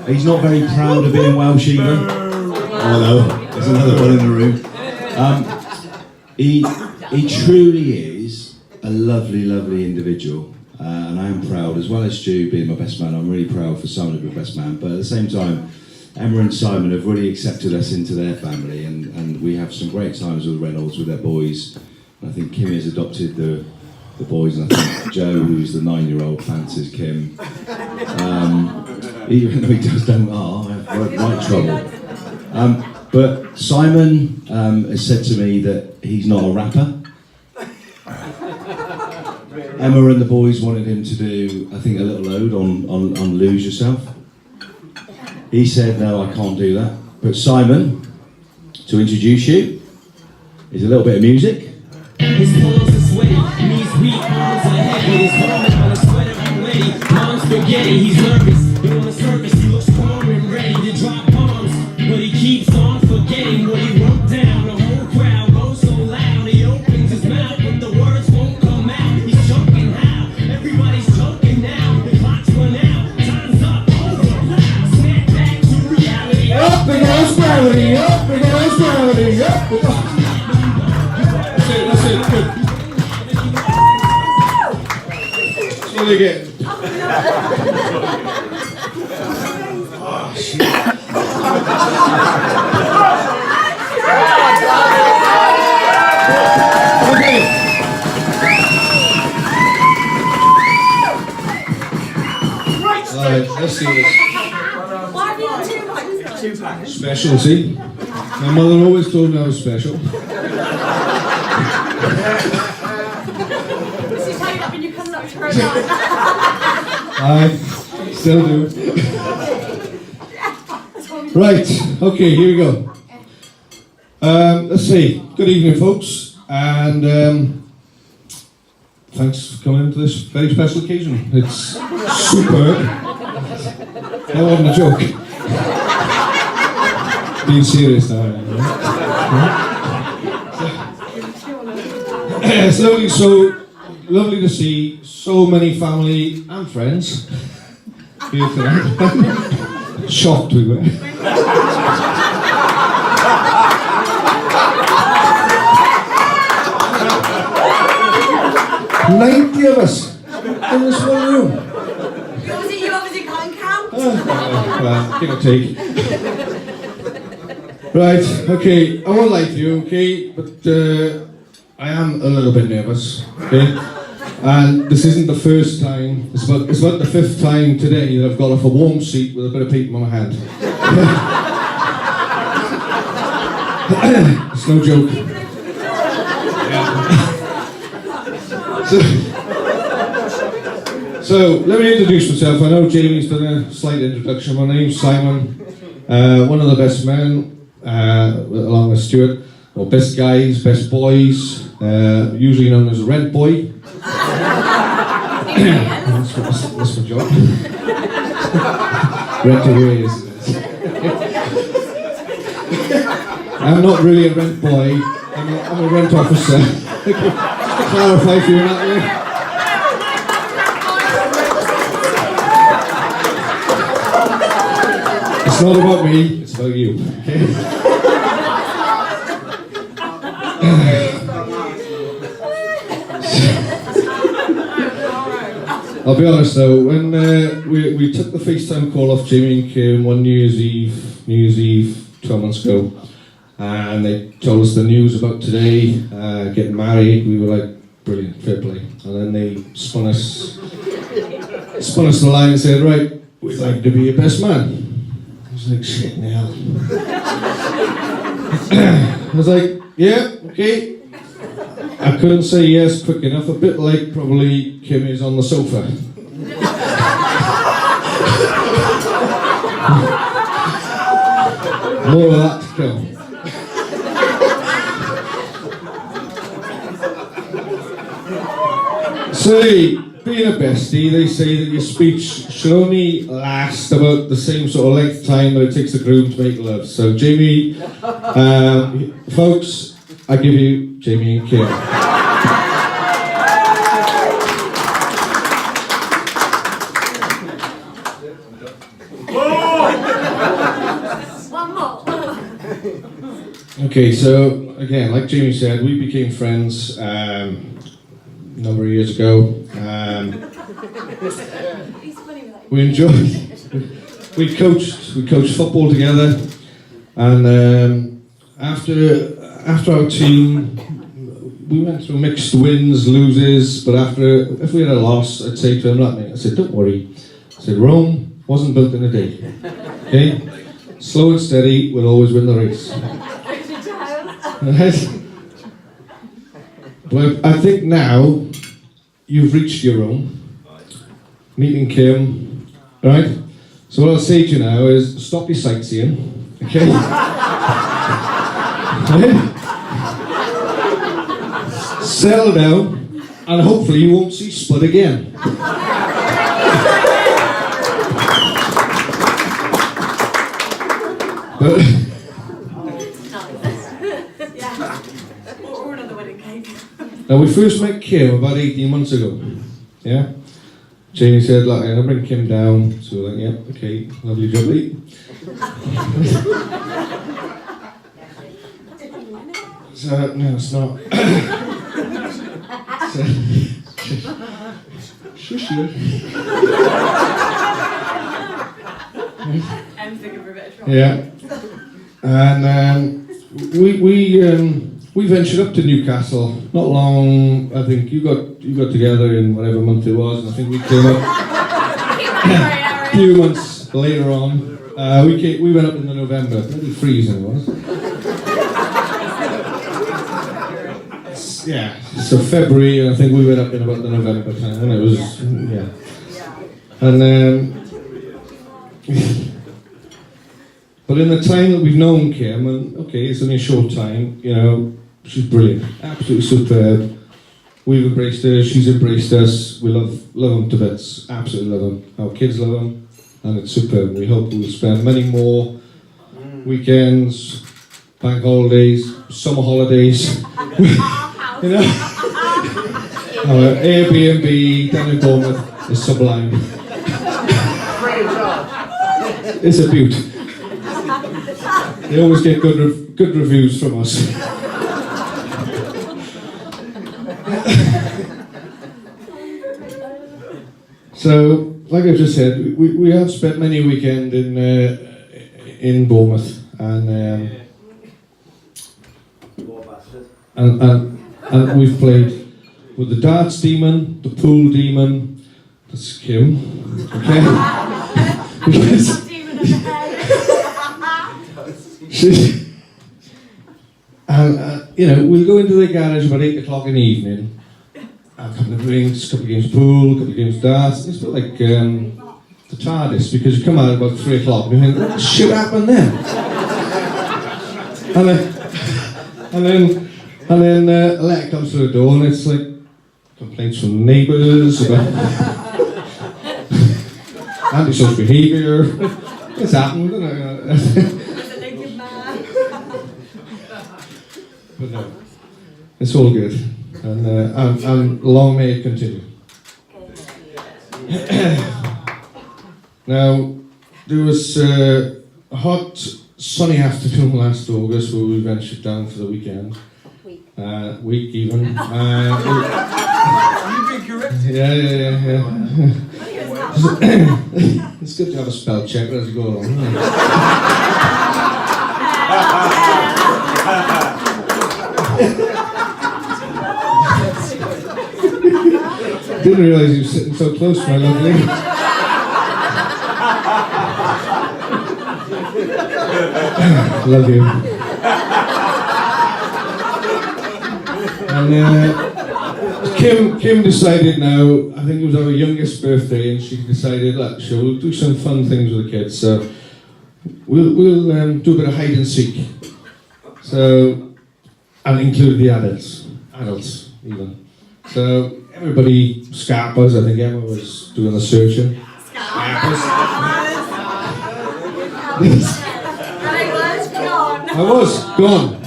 He's not very proud of being Welsh either. Oh no, there's another one in the room. He truly is a lovely, lovely individual. And I am proud, as well as Stu being my best man, I'm really proud for Simon to be my best man. But at the same time, Emma and Simon have really accepted us into their family, and we have some great times with Reynolds, with their boys. And I think Kimmy has adopted the boys, and I think Joe, who's the 9-year-old, fancies Kim. Even though he does don't have right trouble. But Simon has said to me that he's not a rapper. Emma and the boys wanted him to do, I think, a little ode on Lose Yourself. He said, no, I can't do that. But Simon, to introduce you, is a little bit of music. His palms are sweaty, knees weak, arms are heavy. His vomit on a sweater, I'm ready. Mom's spaghetti, he's nervous. But on the surface, he looks calm and ready to drop bombs. But he keeps on forgetting what he wrote down. The whole crowd goes so loud. He opens his mouth, but the words won't come out. He's choking how? Everybody's choking now. The clock's run out. Time's up. Over. Snap back to reality. Up and goes gravity. Up and goes gravity. Up and goes. That's it, good. That's what you get. Oh, shit. Okay. Alright, let's see this. Why have you got two packs? Special, see? My mother always told me I was special. This is how you got when you come up to her line. I still do. Right, okay, here we go. Let's see. Good evening, folks, and thanks for coming to this very special occasion. It's superb. That wasn't a joke. Being serious now. It's lovely, so lovely to see so many family and friends here tonight. Shocked we were. 90 of us in this one room. You obviously can't count. Well, give or take. Right, okay, I won't lie to you, okay, but I am a little bit nervous, okay? And this isn't the first time, it's about the 5th time today that I've got off a warm seat with a bit of paper in my hand. It's no joke. So, let me introduce myself. I know Jamie's done a slight introduction. My name's Simon, one of the best men, along with Stuart, or best guys, best boys, usually known as a rent boy. That's my job. Rent away, isn't it? I'm not really a rent boy, I'm a rent officer. Just to clarify for you that way. It's not about me, it's about you. Okay? I'll be honest though, when we took the FaceTime call off Jamie and Kim one New Year's Eve 12 months ago, and they told us the news about today, getting married, we were like, brilliant, fair play. And then they spun us the line and said, right, we'd like to be your best man. I was like, shit now. I was like, yeah, okay. I couldn't say yes quick enough, a bit like probably Kim is on the sofa. More of that to come. See, being a bestie, they say that your speech should only last about the same sort of length of time that it takes the groom to make love. So Jamie, folks, I give you Jamie and Kim. Oh! One more. Okay, so again, like Jamie said, we became friends a number of years ago. He's funny with that. We enjoyed. We coached football together, and after our team, we went through mixed wins, loses. But if we had a loss, I'd say to him, "Look, mate," I said, "Don't worry." I said, "Rome wasn't built in a day. Okay, slow and steady will always win the race." Right? But I think now you've reached your own. Meeting Kim, right? So what I'll say to you now is stop your sightseeing, okay? Right? Settle down, and hopefully you won't see Spud again. But, Or another wedding cake. now we first met Kim about 18 months ago, yeah? Jamie said, "Look, I'll bring Kim down." So we're like, "Yep, okay, lovely jubbly." So, no, it's not. So, shush you. I'm thinking for a bit of trouble. Yeah. And we ventured up to Newcastle. Not long. I think you got together in whatever month it was, and I think we came up a few months later on. We went up in the November. Bloody freezing it was. Yeah. So February, and I think we went up in about the November time, and it was yeah. And but in the time that we've known Kim, and okay, it's only a short time, you know, she's brilliant, absolutely superb. We've embraced her, she's embraced us. We love them to bits, absolutely love them. Our kids love them, and it's superb. We hope we'll spend many more weekends, bank holidays, summer holidays. You know, our Airbnb down in Bournemouth is sublime. It's a beaut. They always get good reviews from us. So, like I just said, we have spent many weekends in Bournemouth, and we've played with the darts demon, the pool demon. That's Kim, okay? Because you know, we'll go into the garage about 8 o'clock in the evening. A couple of drinks, a couple of games of pool, a couple of games of darts. It's a bit like the TARDIS, because you come out about 3 o'clock and you think, what shit happened then? And then a letter comes through the door, and it's like complaints from neighbours about antisocial behaviour. It's happened, isn't it? But no, it's all good, and long may it continue. Now, there was a hot, sunny afternoon last August where we ventured down for the weekend. Week even. Yeah. It's good to have a spell check as you go along. Didn't realise you were sitting so close, my lovely. Love you. And Kim decided now, I think it was our youngest birthday, and she decided, look, we'll do some fun things with the kids. So we'll do a bit of hide and seek. So, and include the adults even. So everybody scarpers. I think Emma was doing the searching. Scarpers. I was gone,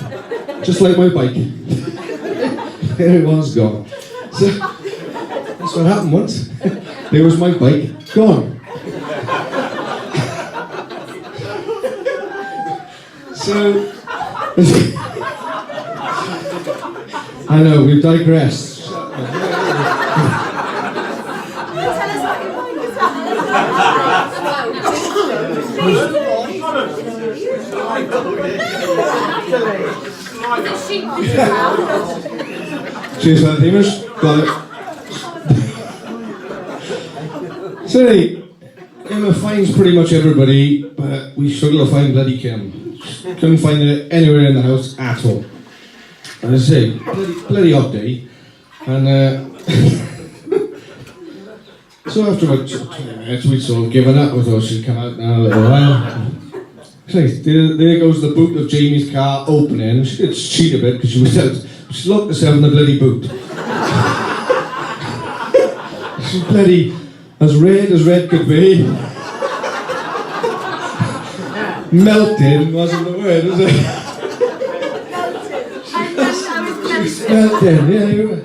just like my bike. It was gone. So that's what happened once. There was my bike gone. So, I know, we've digressed. Tell us what you want. Cheers, man, Hamish. Got it. So, Emma finds pretty much everybody, but we struggle to find bloody Kim. Couldn't find her anywhere in the house at all. And as I say, bloody hot day. And so after about 20 minutes, we'd sort of given up. We thought she'd come out now in a little while. So there goes the boot of Jamie's car opening. She did cheat a bit because she was out. She locked herself in the bloody boot. She's bloody as red could be. Melting wasn't the word, was it? Melting, yeah, you were.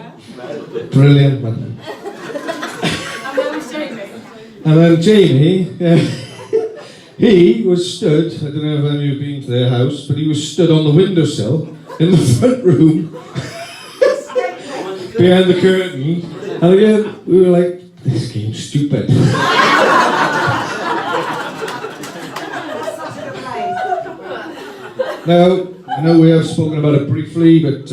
Brilliant, man. And then Jamie, yeah, he was stood, I don't know if any of you have been to their house, but he was stood on the windowsill in the front room behind the curtain. And again, we were like, this game's stupid. Now, I know we have spoken about it briefly, but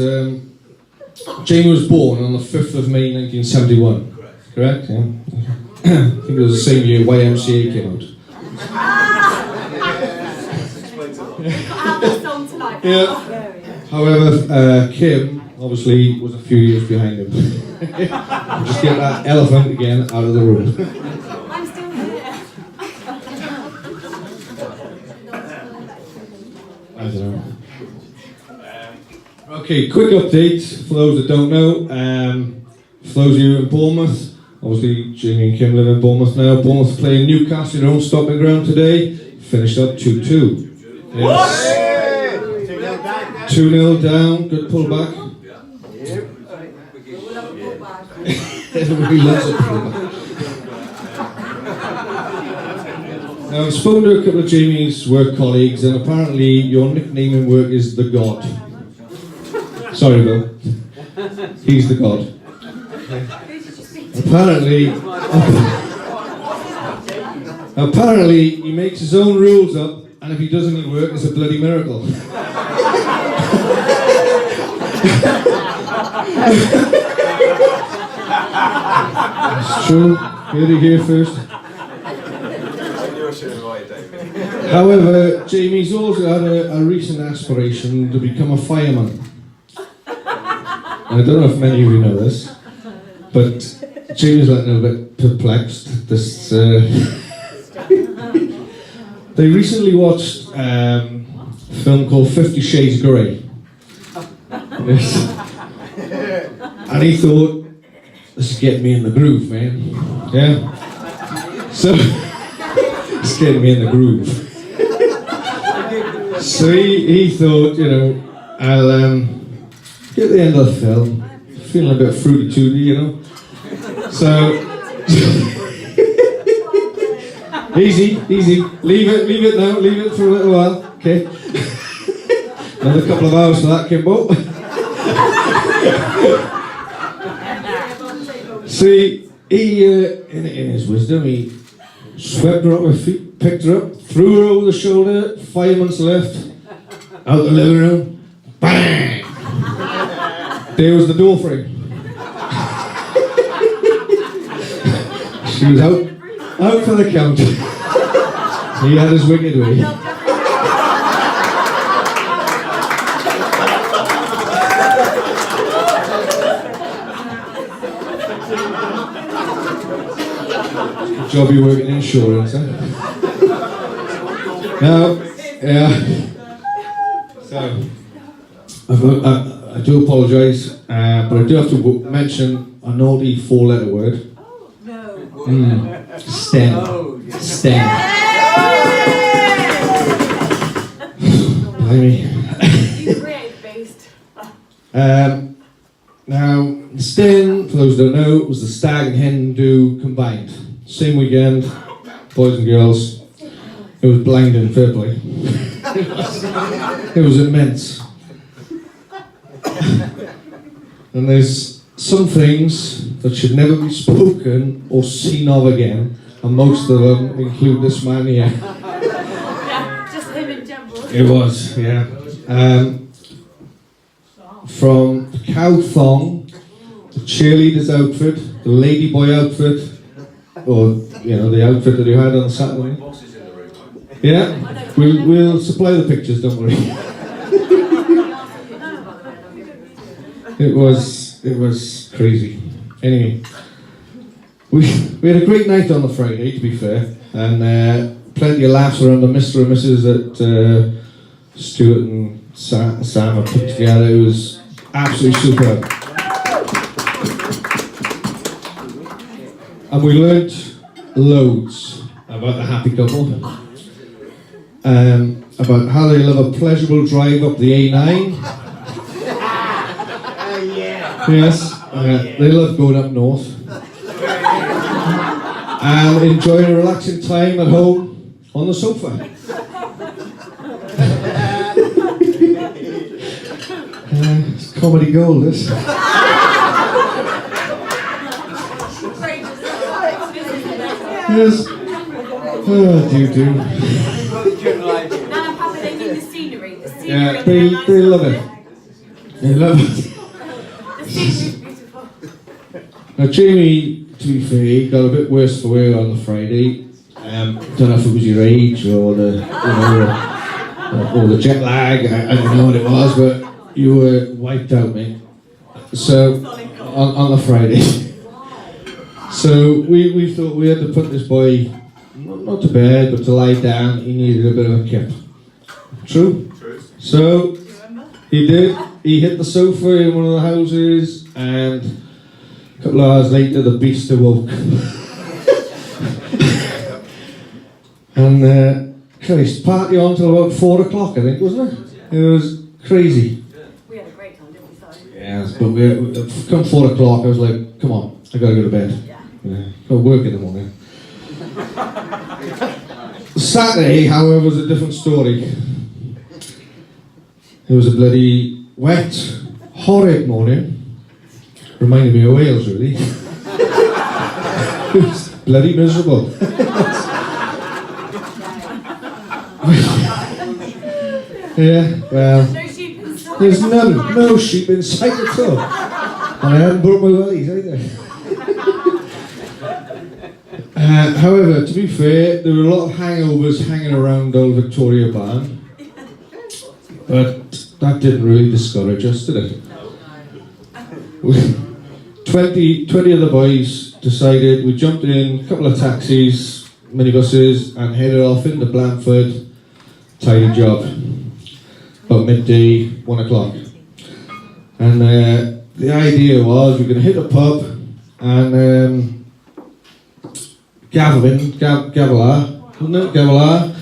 Jamie was born on the 5th of May 1971. Correct? Yeah. I think it was the same year YMCA came out. Yeah. However, Kim obviously was a few years behind him. Just get that elephant again out of the room. I'm still here. I don't know. Okay, quick update for those that don't know. For those of you in Bournemouth, obviously Jamie and Kim live in Bournemouth now. Bournemouth playing Newcastle, their own stopping ground today. Finished up 2-2. Yes. 2-0 down, good pullback. Everybody loves a pullback. Now I've spoken to a couple of Jamie's work colleagues, and apparently your nickname in work is the God. Sorry, Bill. He's the God. Apparently he makes his own rules up, and if he does any work, it's a bloody miracle. It's true. Heard it here first. However, Jamie's also had a recent aspiration to become a fireman. And I don't know if many of you know this, but Jamie's like a little bit perplexed. They recently watched a film called 50 Shades Grey. Yes. And he thought, this is getting me in the groove, man. Yeah? So, it's getting me in the groove. So he thought, you know, I'll get the end of the film, feeling a bit fruity tooty, you know. So, easy, leave it now, leave it for a little while, okay. Another couple of hours for that, Kimbo. See, he, in his wisdom, he swept her up her feet, picked her up, threw her over the shoulder, 5 months left, out the living room, bang! There was the door frame. She was out for the count. He had his wicked way. Good job you work in insurance, huh? Now, yeah. So, I do apologise, but I do have to mention a naughty 4-letter word. STEM. STEM. Blimey. Now, STEM, for those who don't know, was the stag and hen do combined. Same weekend, boys and girls. It was blinding, fair play. It was immense. And there's some things that should never be spoken or seen of again, and most of them include this man here. Yeah, just him in general. It was, yeah. From the cow thong, the cheerleader's outfit, the ladyboy outfit, or the outfit that you had on Saturday. Yeah, we'll supply the pictures. Don't worry. It was crazy. Anyway, we had a great night on the Friday, to be fair, and plenty of laughs around the Mr. and Mrs. that Stuart and Sam have put together. It was absolutely superb. And we learnt loads about the happy couple, about how they love a pleasurable drive up the A9. Yes, they love going up north and enjoying a relaxing time at home on the sofa. It's comedy gold, this. Yes. Oh, do. Now I'm happy they need the scenery. The scenery Yeah, on they the love it. They love it. The scenery's beautiful. Now, Jamie, to be fair, he got a bit worse for wear on the Friday. Don't know if it was your age or the jet lag. I don't know what it was, but you were wiped out, mate. So on the Friday. So we thought we had to put this boy not to bed, but to lie down. He needed a bit of a kip. True. So he did. He hit the sofa in one of the houses, and a couple of hours later, the beast awoke. And Christ, party on till about 4 o'clock, I think, wasn't it? It was crazy. We had a great time, didn't we, Si? Yes, but come 4 o'clock, I was like, come on, I gotta go to bed. Yeah, got work in the morning. Saturday, however, was a different story. It was a bloody wet, horrid morning. Reminded me of Wales, really. It was bloody miserable. Yeah, well, No sheep inside. there's no sheep in sight at all. And I hadn't brought my wellies either. However, to be fair, there were a lot of hangovers hanging around Old Victoria Barn. But that didn't really discourage us, did it? 20 of the boys decided, we jumped in a couple of taxis, minibuses, and headed off into Blandford. Tidy job. About midday, 1 o'clock. And the idea was we're going to hit a pub and Gavilar, wasn't it? Gavilar.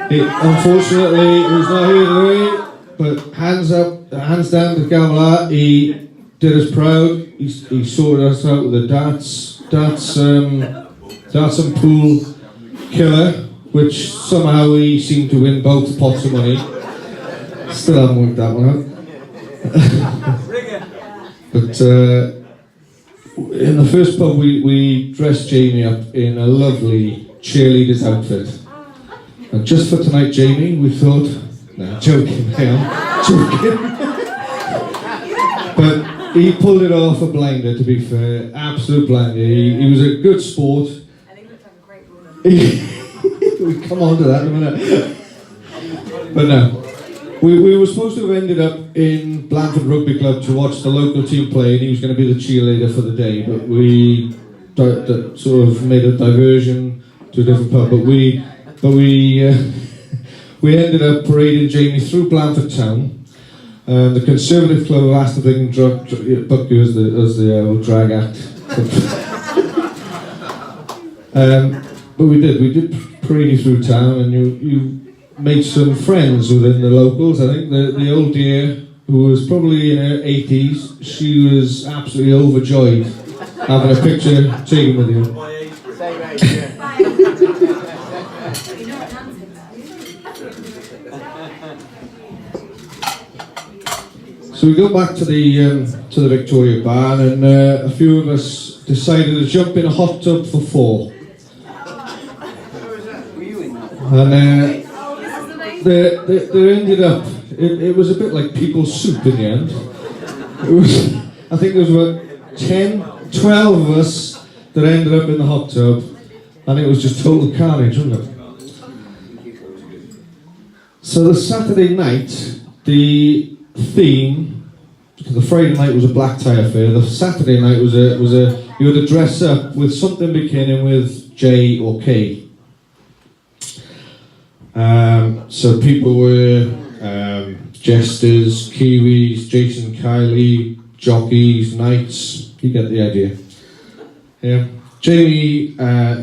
Unfortunately, he was not here today, but hands down to Gavilar. He did us proud. He sorted us out with a darts and pool killer, which somehow he seemed to win both pots of money. Still haven't worked that one out. But in the first pub, we dressed Jamie up in a lovely cheerleader's outfit. And just for tonight, Jamie, we thought, no, joking, I am joking. But he pulled it off a blinder, to be fair, absolute blinder. He was a good sport. And he looked like a great woman. We come on to that in a minute. But no. We were supposed to have ended up in Blandford Rugby Club to watch the local team play, and he was going to be the cheerleader for the day, but we sort of made a diversion to a different pub. But we ended up parading Jamie through Blandford town. The Conservative Club have asked if they can book you as the old drag act. But we did parade you through town, and you made some friends within the locals. I think the old dear, who was probably in her 80s, she was absolutely overjoyed having a picture taken with you. You know what Nan's So we go back to the Victoria barn, and a few of us decided to jump in a hot tub for 4. And they ended up. It was a bit like people's soup in the end. It was. I think there was about 10, 12 of us that ended up in the hot tub, and it was just total carnage, wasn't it? So the Saturday night, the theme, because the Friday night was a black tie affair, the Saturday night was a you had to dress up with something beginning with J or K. So people were jesters, Kiwis, Jason, Kylie, jockeys, knights. You get the idea. Yeah. Jamie,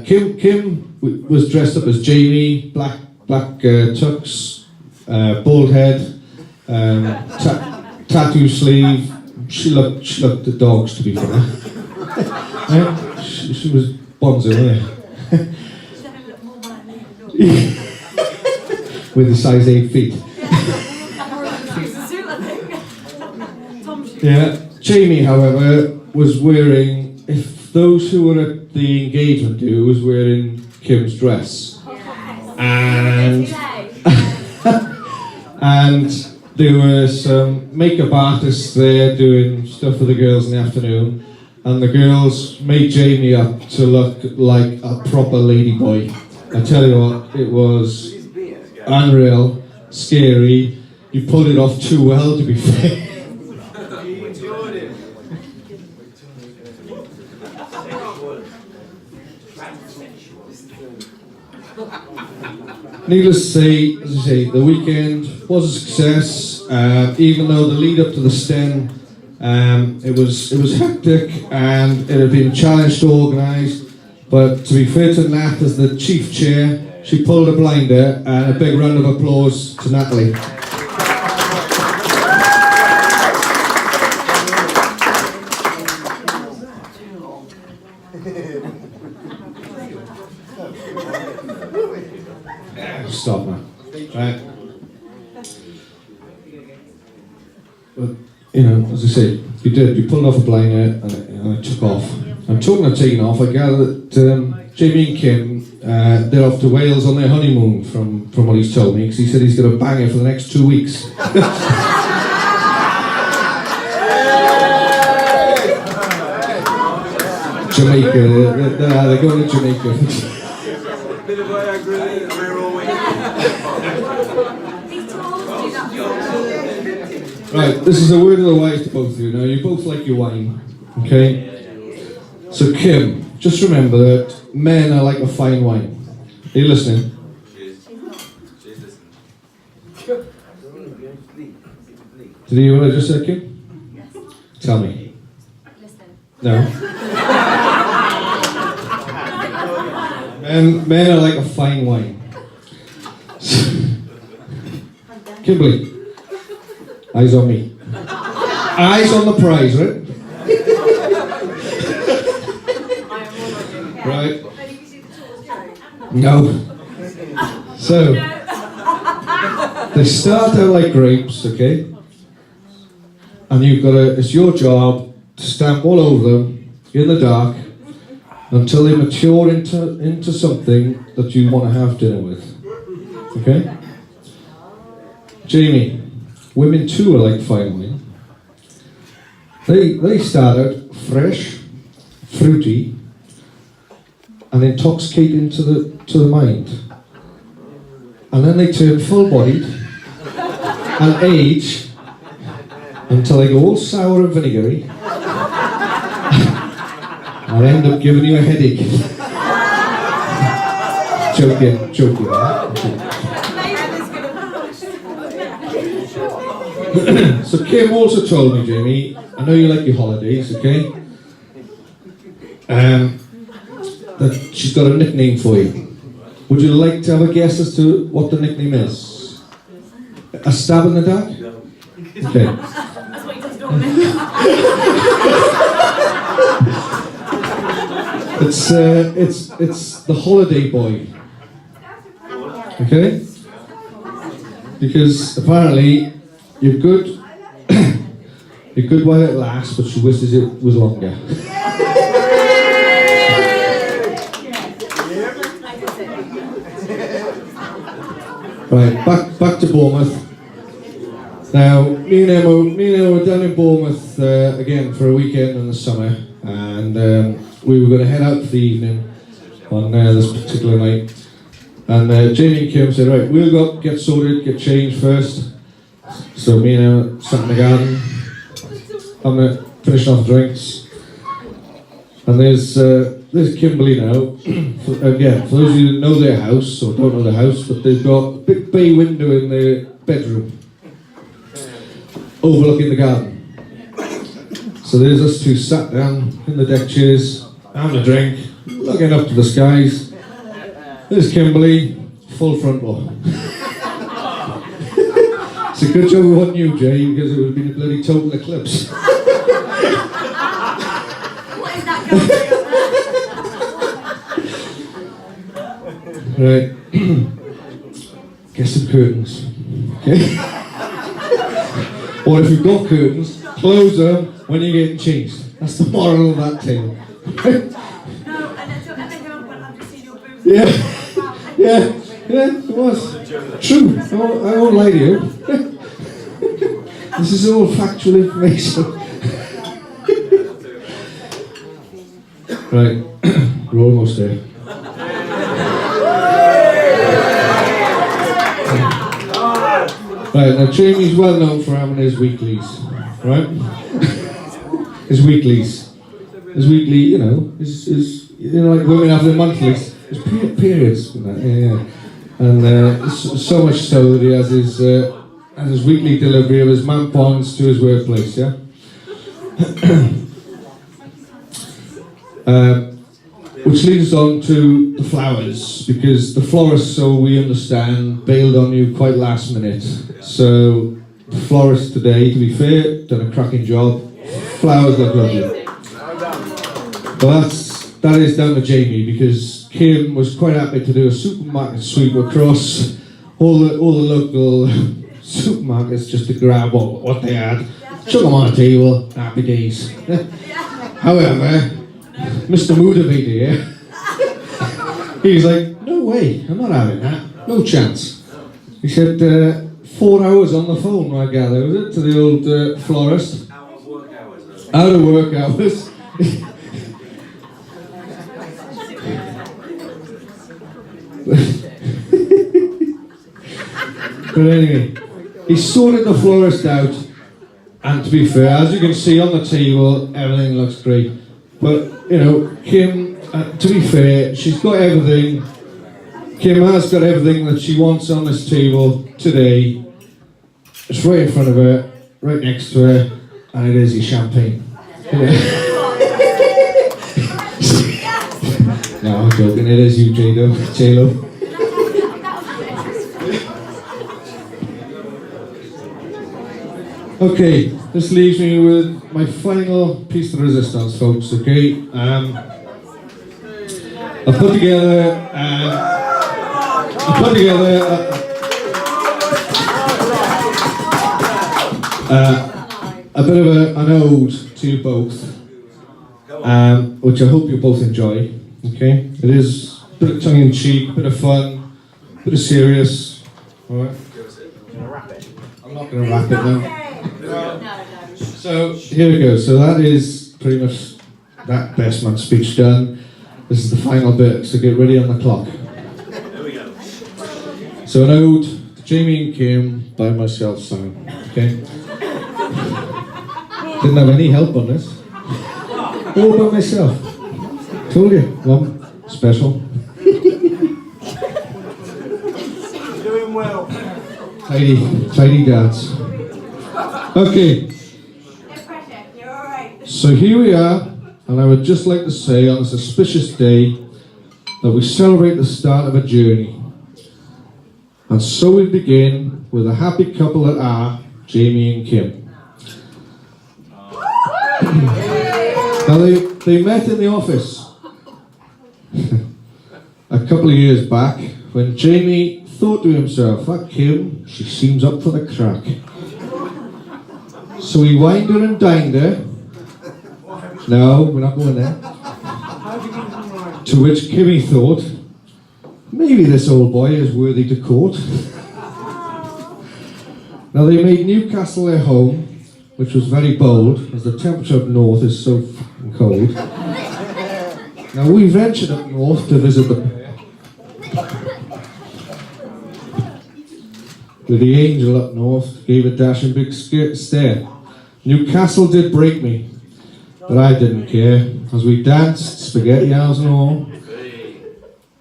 Kim was dressed up as Jamie, black tux, bald head, tattoo sleeve. She looked the dogs, to be fair. Yeah, she was bonzo, wasn't she? With a size 8 feet. Yeah. Jamie, however, was wearing, if those who were at the engagement do, was wearing Kim's dress. And and there were some makeup artists there doing stuff for the girls in the afternoon, and the girls made Jamie up to look like a proper ladyboy. I tell you what, it was unreal, scary. You pulled it off too well, to be fair. Needless to say, as I say, the weekend was a success. Even though the lead up to the Sten, it was hectic and it had been challenged to organise. But to be fair to Nat, as the chief chair, she pulled a blinder, and a big round of applause to Natalie. Stop now. Right. But, you know, as I say, you pulled off a blinder and it took off. I'm talking of taking off, I gather that Jamie and Kim, they're off to Wales on their honeymoon from what he's told me, because he said he's going to bang it for the next 2 weeks. Jamaica, they're going to Jamaica. Right, this is a word of the wise to both of you. Now, you both like your wine, okay? So, Kim, just remember that men are like a fine wine. Are you listening? Did you hear what I just said, Kim? Yes. Tell me. Listen. No. Men are like a fine wine. Kimberly, eyes on me. Eyes on the prize, right? Right. No. So, they start out like grapes, okay? And it's your job to stamp all over them in the dark until they mature into something that you want to have dinner with. Okay? Jamie, women too are like fine wine. They start out fresh, fruity, and intoxicating to the mind. And then they turn full-bodied and age until they go all sour and vinegary and end up giving you a headache. Joking. So Kim also told me, Jamie, I know you like your holidays, okay? That she's got a nickname for you. Would you like to have a guess as to what the nickname is? A stab in the dark? Okay. That's what you just don't It's the holiday boy. Okay? because apparently you're good, you're good while it lasts, but she wishes it was longer. Right, back to Bournemouth. Now, me and Emma were down in Bournemouth again for a weekend in the summer, and we were going to head out for the evening on this particular night. And Jamie and Kim said, right, we'll go get sorted, get changed first. So me and Emma sat in the garden, finishing off drinks. And there's Kimberly now. Again, for those of you who know their house, or don't know the house, but they've got a big bay window in their bedroom, overlooking the garden. So there's us two sat down in the deck chairs, having a drink, looking up to the skies. There's Kimberly, full frontal. It's a good job we weren't you, Jay, because it would have been a bloody total eclipse. What is that going on? Right. Get some curtains. Okay? Or if you've got curtains, close them when you're getting changed. That's the moral of that tale. No, and until Emma came up when I've just seen your boobs. Yeah, it was. True, I won't lie to you. This is all factual information. Right, we're almost there. Right, now Jamie's well known for having his weeklies, right? His weekly, his like women have their monthlies. His periods, yeah. And so much so that he has his weekly delivery of his mampons to his workplace, yeah? Which leads us on to the flowers, because the florist, so we understand, bailed on you quite last minute. So the florist today, to be fair, done a cracking job. Flowers look lovely. But that is down to Jamie, because Kim was quite happy to do a supermarket sweep across all the local supermarkets just to grab what they had, chuck them on a table, happy days. However, Mr. Motivator here, he's like, no way, I'm not having that, no chance. He said 4 hours on the phone, I gather, was it, to the old florist? Out of work hours. Out of work hours. But anyway, he sorted the florist out, and to be fair, as you can see on the table, everything looks great. But, you know, Kim, to be fair, she's got everything. Kim has got everything that she wants on this table today. It's right in front of her, right next to her, and it is your champagne. No, I'm joking, it is you, J-Lo. Okay, this leaves me with my final piece of resistance, folks, okay? I put together a bit of an ode to you both, which I hope you both enjoy, okay? It is a bit of tongue-in-cheek, a bit of fun, a bit of serious, alright? I'm not going to wrap it now. So here we go. So that is pretty much that best man speech done. This is the final bit, so get ready on the clock. There we go. So an ode to Jamie and Kim by myself sung. Okay. Didn't have any help on this. All by myself. Told you, one special. Doing well. Tidy dads. Okay. No pressure, you're alright. So here we are, and I would just like to say on this auspicious day that we celebrate the start of a journey. And so we begin with a happy couple that are Jamie and Kim. Now they met in the office a couple of years back when Jamie thought to himself, that Kim, she seems up for the crack. So he wined her and dined her. No, we're not going there. To which Kimmy thought, maybe this old boy is worthy to court. Now they made Newcastle their home, which was very bold, as the temperature up north is so fucking cold. Now we ventured up north to visit the pair, with the angel up north gave a dashing big stare. Newcastle did break me, but I didn't care, as we danced, spaghetti hours and all,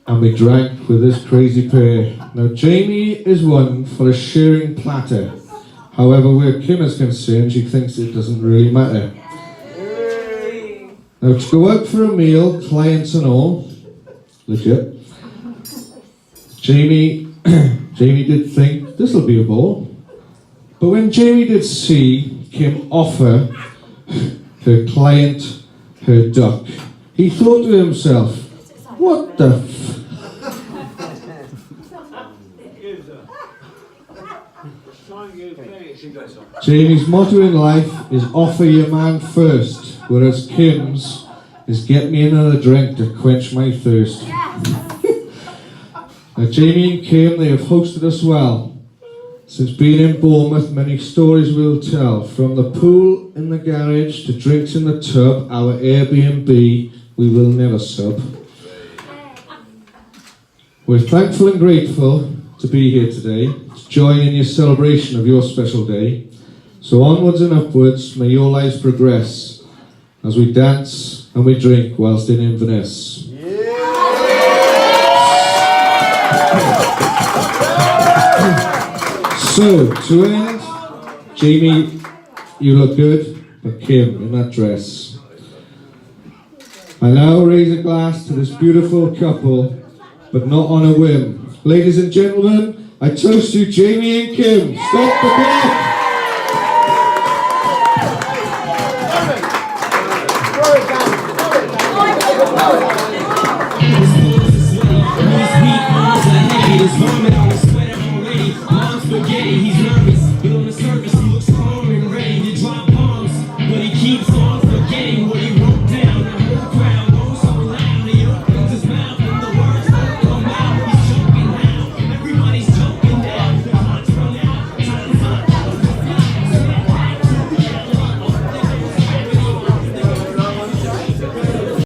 and we drank with this crazy pair. Now Jamie is one for a sharing platter. However, where Kim is concerned, she thinks it doesn't really matter. Now to go out for a meal, clients and all, legit, Jamie did think, this'll be a ball. But when Jamie did see Kim offer her client her duck, he thought to himself, what the f... Jamie's motto in life is offer your man first, whereas Kim's is get me another drink to quench my thirst. Now Jamie and Kim, they have hosted us well. Since being in Bournemouth, many stories we'll tell. From the pool in the garage to drinks in the tub, our Airbnb, we will never sub. We're thankful and grateful to be here today, to join in your celebration of your special day. So onwards and upwards, may your lives progress as we dance and we drink whilst in Inverness. So, to end, Jamie, you look good, but Kim, in that dress. I now raise a glass to this beautiful couple, but not on a whim. Ladies and gentlemen, I toast you, Jamie and Kim. Stop the clock!